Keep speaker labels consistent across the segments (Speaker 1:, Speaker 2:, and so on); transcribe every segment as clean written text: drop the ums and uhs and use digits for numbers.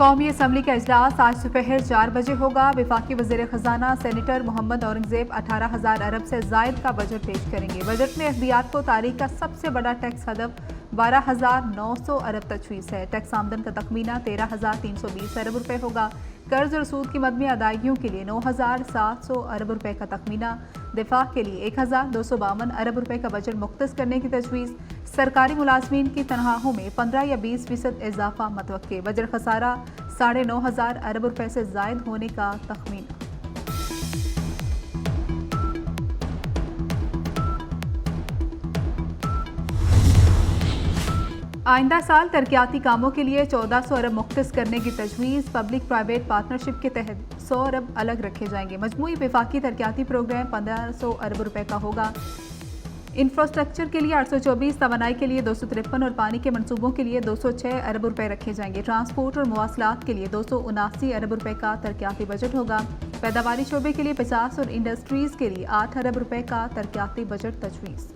Speaker 1: कौमी असम्बली का इजलास आज दोपहर 4 बजे होगा। वफाकी वज़ीर ख़जाना सेनेटर मोहम्मद औरंगज़ेब 18,000 अरब से ज़ायद का बजट पेश करेंगे। बजट में एहतियात को तारीख का सबसे बड़ा टैक्स हदफ 12,900 अरब तजवीज़ है। टैक्स आमदन का तखमीना 13,320 अरब रुपये होगा। कर्ज और सूद की मदमी अदायगियों के लिए 9,700 अरब रुपये का तखमीना। दिफा के लिए 1,252 अरब रुपये का बजट मुख्तस करने की तजवीज़। सरकारी मुलाजमीन की तनख्वाहों में 15 या 20% इजाफा मतवक्के। बजट खसारा 9,500 अरब रुपये से ज़ायद होने का तखमीना। आइंदा साल तरक्याती कामों के लिए 1400 अरब मुख्तस करने की तजवीज़। पब्लिक प्राइवेट पार्टनरशिप के तहत 100 अरब अलग रखे जाएंगे। मजमूई वफाकी तरक्याती प्रोग्राम 1500 अरब रुपये का होगा। इंफ्रास्ट्रक्चर के लिए 824, तवानाई के लिए 253 और पानी के मनसूबों के लिए 206 अरब रुपये रखे जाएंगे। ट्रांसपोर्ट और मवासलात के लिए 279 अरब रुपये का तरक्याती बजट होगा। पैदावारी शोबे के लिए 50 और इंडस्ट्रीज़ के लिए 8 अरब रुपये का तरक्याती बजट तजवीज़।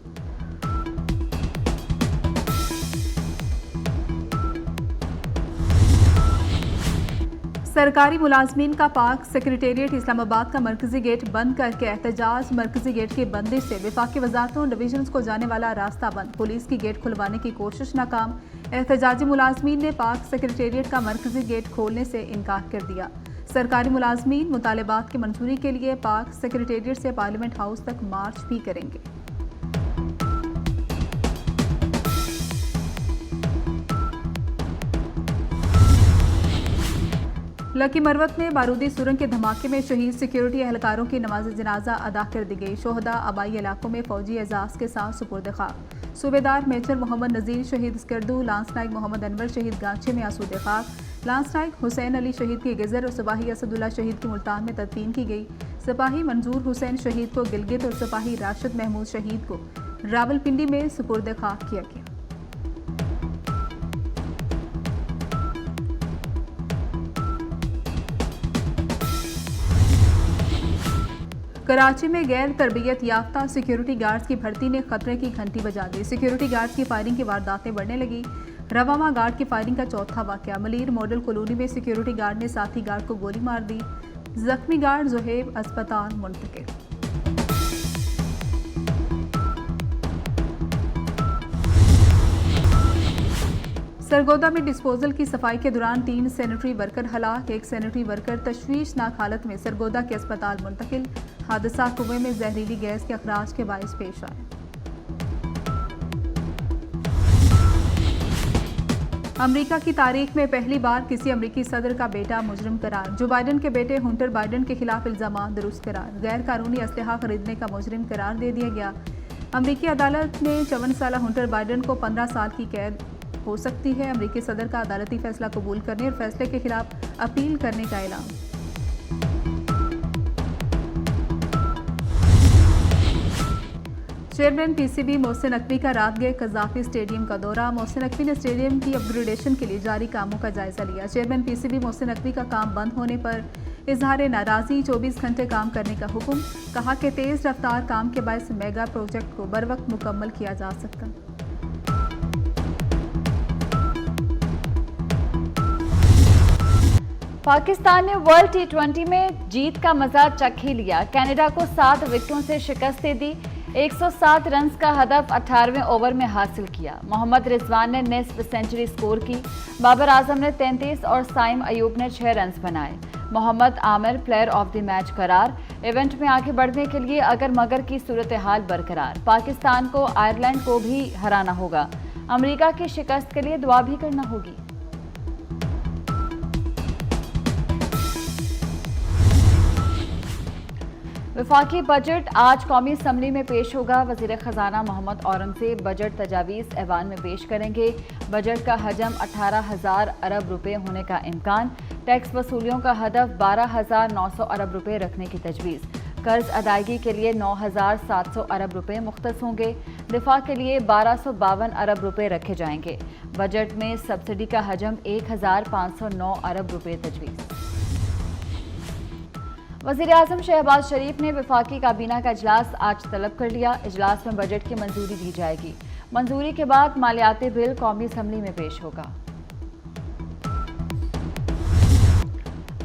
Speaker 1: सरकारी मुलाजमीन का पाक सेक्रेटेरिएट इस्लामाबाद का मरकजी गेट बंद करके एहतजाज। मरकजी गेट की बंदिश से वफाकी वजारतों डिवीजन को जाने वाला रास्ता बंद। पुलिस की गेट खुलवाने की कोशिश नाकाम। एहतजाजी मुलाजमीन ने पाक सेक्रेटेरिएट का मरकजी गेट खोलने से इनकार कर दिया। सरकारी मुलाजमीन मुतालबात की मंजूरी के लिए पाक सेक्रेटेरिएट से पार्लियामेंट हाउस तक मार्च भी करेंगे। लकी मरवत में बारूदी सुरंग के धमाके में शहीद सिक्योरिटी एहलकारों की नमाज जनाजा अदा कर दी गई। शोहदा आबाई इलाकों में फौजी एजाज के साथ सुपुर्द खाक। सूबेदार मेजर मोहम्मद नज़ीर शहीद स्कर्दू, लांस नायक मोहम्मद अनवर शहीद गांचे में आसूद खाक। लांस नायक हुसैन अली शहीद की गज़र और सिपाही असदुल्ला शहीद की मुल्तान में तदफीन की गई। सिपाही मंजूर हुसैन शहीद को गिलगित और सिपाही राशिद महमूद शहीद को रावलपिंडी में सुपुर्द खाक किया गया। कराची में गैर तरबियत याफ्ता सिक्योरिटी गार्ड्स की भर्ती ने खतरे की घंटी बजा दी। सिक्योरिटी गार्ड्स की फायरिंग की वारदातें बढ़ने लगी। रवामा गार्ड की फायरिंग का चौथा वाकया। मलीर मॉडल कॉलोनी में सिक्योरिटी गार्ड ने साथी गार्ड को गोली मार दी। जख्मी गार्ड जोहेब अस्पताल मुंतकिल। सरगोदा में डिस्पोजल की सफाई के दौरान 3 सैनिटरी वर्कर हलाक। 1 सैनिटरी वर्कर तशवीशनाक हालत में सरगोदा के अस्पताल मुंतकिल। हादसा कुएं में जहरीली गैस के अखराज के बायस पेश आया। अमेरिका की तारीख में पहली बार किसी अमेरिकी सदर का बेटा मुजरिम करार। जो बाइडन के बेटे हंटर बाइडन के खिलाफ इल्जाम दुरुस्त करार। गैर कानूनी असलहा खरीदने का मुजरिम करार दे दिया गया। अमेरिकी अदालत ने 54 साल हंटर बाइडन को 15 साल की कैद हो सकती है। अमेरिकी सदर का अदालती फैसला कबूल करने और फैसले के खिलाफ अपील करने का ऐलान। चेयरमैन पीसीबी मोहसिन नकवी का रात गए कज़ाफी स्टेडियम का दौरा। मोहसिन नकवी ने स्टेडियम की अपग्रेडेशन के लिए जारी कामों का जायजा लिया। चेयरमैन पीसीबी मोहसिन नकवी का काम बंद होने पर इजहार नाराजगी। 24 घंटे काम करने का हुक्म। कहा कि तेज रफ्तार काम के बायस मेगा प्रोजेक्ट को बर वक्त मुकम्मल किया जा सकता।
Speaker 2: पाकिस्तान ने वर्ल्ड T20 में जीत का मजा चख ही लिया। कनाडा को 7 विकेटों से शिकस्त दे दी। 107 रन का हदफ 18वें ओवर में हासिल किया। मोहम्मद रिजवान ने निस्फ सेंचुरी स्कोर की। बाबर आजम ने 33 और साइम अयूब ने 6 रन बनाए। Mohammad Amir player of the match करार। इवेंट में आगे बढ़ने के लिए अगर मगर की सूरत हाल बरकरार। पाकिस्तान को आयरलैंड को भी हराना होगा। अमेरिका की शिकस्त के लिए दुआ भी करना होगी। वफाकी बजट आज कौमी असम्बली में पेश होगा। वज़ीर ख़जाना मोहम्मद औरंगज़ेब बजट तजावीज़ ऐवान में पेश करेंगे। बजट का हजम 18,000 अरब रुपए होने का इम्कान। टैक्स वसूलियों का हदफ 12,900 अरब रुपए रखने की तजवीज़। कर्ज अदायगी के लिए 9,700 अरब रुपए मुख्तस होंगे। दिफा के लिए 1252 अरब रुपए रखे जाएंगे। बजट में सब्सिडी का हजम 1,509 अरब रुपए तजवीज़। वज़ीर आज़म शहबाज शरीफ ने वफाकी काबीना का इजलास आज तलब कर लिया। इजलास में बजट की मंजूरी दी जाएगी। मंजूरी के बाद मालियाती बिल कौमी असम्बली में पेश होगा।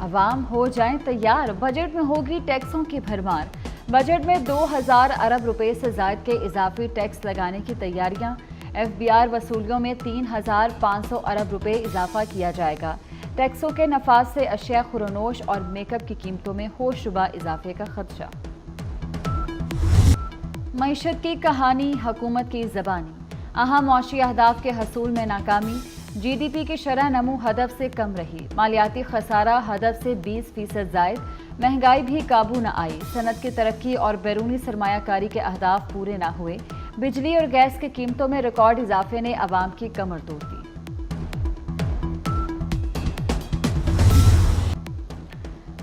Speaker 2: अवाम हो जाएं तैयार, बजट में होगी टैक्सों की भरमार। बजट में 2000 अरब रुपए से ज्यादा के इजाफी टैक्स लगाने की तैयारियां। एफबीआर वसूलियों में 3500 अरब रुपए इजाफा किया जाएगा। टैक्सों के नफाज से अशिया खुरनोश और मेकअप की कीमतों में होशरुबा इजाफे का खदशा। मईशत की कहानी, हुकूमत की ज़बानी। अहम मौशी अहदाफ के हसूल में नाकामी। जीडीपी की शरह नमू हदफ से कम रही। मालियाती खसारा हदफ से 20% जायद। महंगाई भी काबू न आई। सनत की तरक्की और बैरूनी सरमायाकारी के अहदाफ पूरे न हुए। बिजली और गैस की कीमतों में रिकॉर्ड इजाफे ने अवाम की कमर तोड़ दी।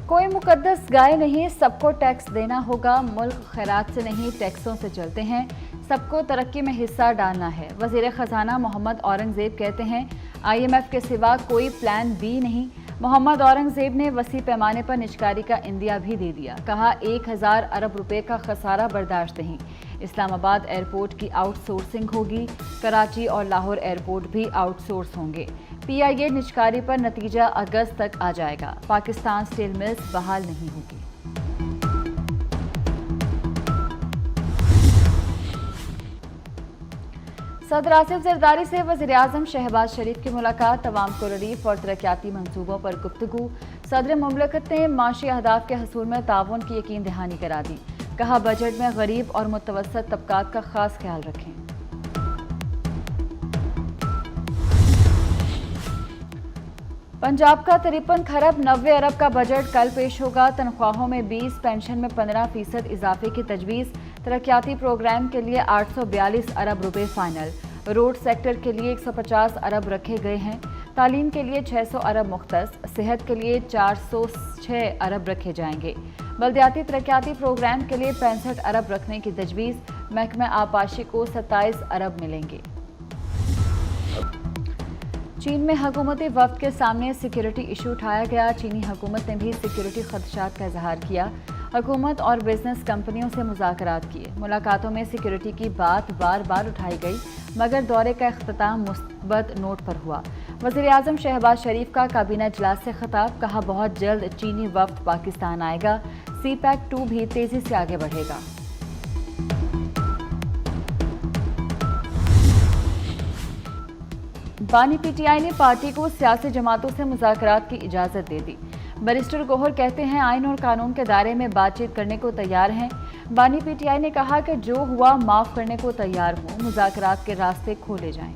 Speaker 2: कोई मुकद्दस गाय नहीं, सबको टैक्स देना होगा। मुल्क खैरात से नहीं टैक्सों से चलते हैं। सबको तरक्की में हिस्सा डालना है। वज़ीर ख़ज़ाना मोहम्मद औरंगज़ेब कहते हैं IMF के सिवा कोई प्लान बी नहीं। मोहम्मद औरंगज़ेब ने वसी पैमाने पर निजकारी का इंदिया भी दे दिया। कहा 1000 अरब रुपए का खसारा बर्दाश्त नहीं। इस्लामाबाद एयरपोर्ट की आउटसोर्सिंग होगी। कराची और लाहौर एयरपोर्ट भी आउटसोर्स होंगे। PIA निजकारी पर नतीजा अगस्त तक आ जाएगा। पाकिस्तान स्टील मिल्स बहाल नहीं होगी। सदर आसिफ जरदारी से वज़ीर-ए-आज़म शहबाज शरीफ की मुलाकात। तवाम को रिलीफ और तरक्याती मंसूबों पर गुफ्तगू। सदर मुमलकत ने माशी अहदाफ के हसूल में ताउन की यकीन दहानी करा दी। कहा बजट में गरीब और मुतवस्सत तबकात का खास ख्याल रखें। पंजाब का 53 खरब 90 अरब का बजट कल पेश होगा। तनख्वाहों में 20, पेंशन में 15% इजाफे की तजवीज़। तरक्याती प्रोग्राम के लिए 842 अरब रुपए फाइनल। रोड सेक्टर के लिए 150 अरब रखे गए हैं। तालीम के लिए 600 अरब मुख्तस। सेहत के लिए 406 अरब रखे जाएंगे। बल्दियाती तरक्याती प्रोग्राम के लिए 65 अरब रखने की तजवीज़। महकमा आबपाशी को 27 अरब मिलेंगे। चीन में हुकूमती वफ्द के सामने सिक्योरिटी इशू उठाया गया। चीनी हुकूमत ने भी सिक्योरिटी खदशात का इजहार किया। हुकूमत और बिजनेस कंपनियों से मुज़ाकरात किए। मुलाकातों में सिक्योरिटी की बात बार बार उठाई गई, मगर दौरे का इख्तिताम मुस्बत नोट पर हुआ। वज़ीर-ए-आज़म शहबाज शरीफ का काबीना इजलास से खिताब। कहा बहुत जल्द चीनी वफ्द पाकिस्तान आएगा। CPEC 2 भी तेजी से आगे बढ़ेगा। बानी PTI ने पार्टी को सियासी जमातों से मुज़ाकरात की इजाज़त दे दी। बैरिस्टर गोहर कहते हैं आइन और कानून के दायरे में बातचीत करने को तैयार हैं। बानी PTI ने कहा कि जो हुआ माफ़ करने को तैयार हूँ। मुज़ाकरात के रास्ते खोले जाएं।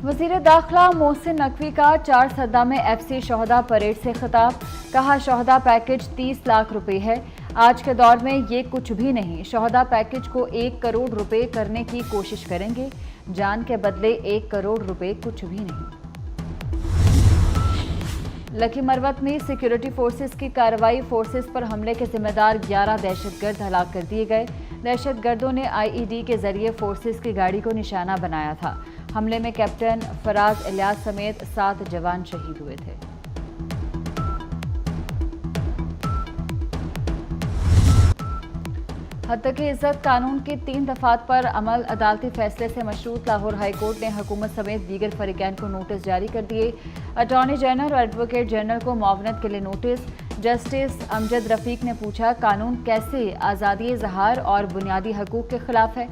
Speaker 2: वज़ीर दाखिला मोहसिन नकवी का 4 सद्दा में FC शोहदा परेड से खिताब। कहा शोहदा पैकेज 30 लाख रुपए है। आज के दौर में ये कुछ भी नहीं। शोहदा पैकेज को 1 करोड़ रुपए करने की कोशिश करेंगे। जान के बदले 1 करोड़ रुपए कुछ भी नहीं। लकी मरवत में सिक्योरिटी फोर्सेस की कार्रवाई। फोर्सेस पर हमले के जिम्मेदार 11 दहशतगर्द हलाक कर दिए गए। दहशतगर्दों ने IED के जरिए फोर्सेस की गाड़ी को निशाना बनाया था। हमले में कैप्टन फराज इलियास समेत 7 जवान शहीद हुए थे। हद तक इज्जत कानून के 3 दफात पर अमल। अदालती फैसले से मशरूत लाहौर हाई कोर्ट ने हुकूमत समेत दीगर फरीकैन को नोटिस जारी कर दिए। अटॉर्नी जनरल और एडवोकेट जनरल को मुआवनत के लिए नोटिस। जस्टिस अमजद रफीक ने पूछा कानून कैसे आज़ादी इजहार और बुनियादी हकूक के खिलाफ है।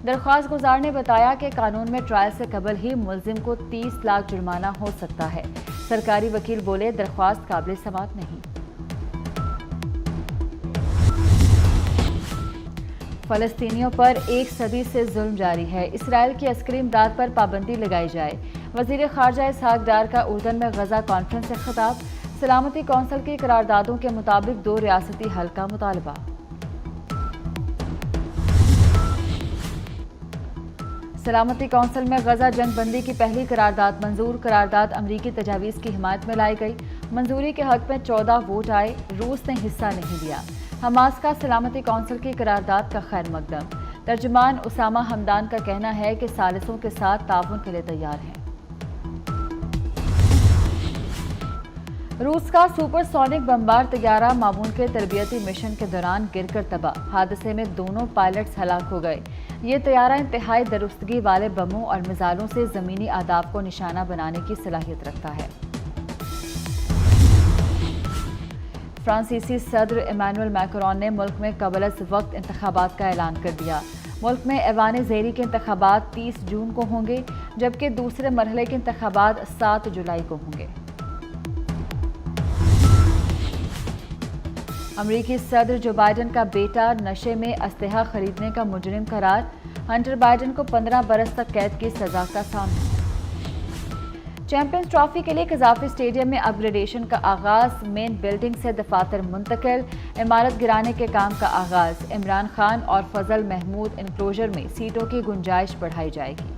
Speaker 2: दरख्वास्त गुजार ने बताया कि कानून में ट्रायल से कबल ही मुलजिम को 30 लाख जुर्माना हो सकता है। सरकारी वकील बोले दरख्वास्त काबिल समाअत नहीं। फ़लस्तीनियों पर 1 सदी से जुल्म जारी है। इसराइल की अस्करी इमदाद पर पाबंदी लगाई जाए। वज़ीर ख़ारजा इसहाक डार का उर्दन में गज़ा कॉन्फ्रेंस से खिताब। सलामती कौंसिल की करारदादों के मुताबिक 2 रियासती हल का मुतालबा। सलामती कौंसिल में गजा जंगबंदी की पहली करारदाद मंजूर। करारदाद अमरीकी तजावीज़ की हिमायत में लाई गई। मंजूरी के हक में 14 वोट आए। रूस ने हिस्सा नहीं लिया। हमास का सलामती कौंसिल की करारदाद का खैर मकदम। तर्जुमान उसामा हमदान का कहना है कि सालिसों के साथ ताउन के लिए तैयार हैं। रूस का सुपरसोनिक बमबार तैयारा मामून के तरबियती मिशन के दौरान गिरकर तबाह। हादसे में दोनों पायलट्स हलाक हो गए। ये तैयारा इंतहाई दुरुस्तगी वाले बमों और मिसाइलों से ज़मीनी आदाब को निशाना बनाने की सलाहियत रखता है। फ्रांसीसी सदर इमानुएल मैक्रोन ने मुल्क में कबल अज़ वक्त इंतखाबात का ऐलान कर दिया। मुल्क में ऐवान ज़ेरी के इंतखाबात 30 जून को होंगे, जबकि दूसरे मरहले के इंतखाबात 7 जुलाई को होंगे। अमरीकी सदर जो बाइडन का बेटा नशे में असलहा खरीदने का मुजरिम करार। हंटर बाइडन को 15 बरस तक कैद की सजा का सामना। चैंपियंस ट्रॉफी के लिए कजाफी स्टेडियम में अपग्रेडेशन का आगाज। मेन बिल्डिंग से दफातर मुंतकिल। इमारत गिराने के काम का आगाज। इमरान खान और फजल महमूद इनक्लोजर में सीटों की गुंजाइश बढ़ाई जाएगी।